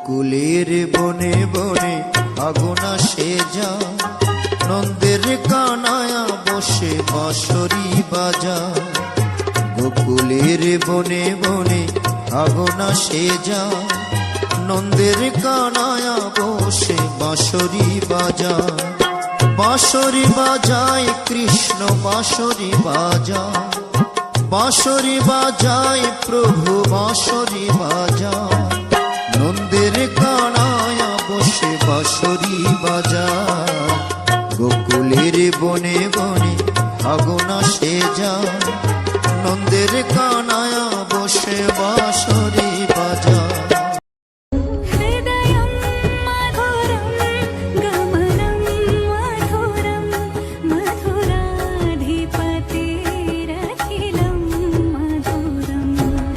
গোকুলের বনে বনে আগুন আসে যা, নন্দের কানায়া বসে বাঁশরি বাজা। গোকুলের বনে বনে আগুন আসে যা, নন্দের কানায়া বসে বাঁশরি বাজা। বাঁশরি বাজায় কৃষ্ণ বাঁশরি বাজায়, বাঁশরি বাজায় প্রভু বাঁশরি বাজায়। নন্দের কানায়া বসে বাঁশরি বাজায়। গোকুলের বনে বনে আগুন আসে যা, নন্দের কানায়া বসে বাঁশরি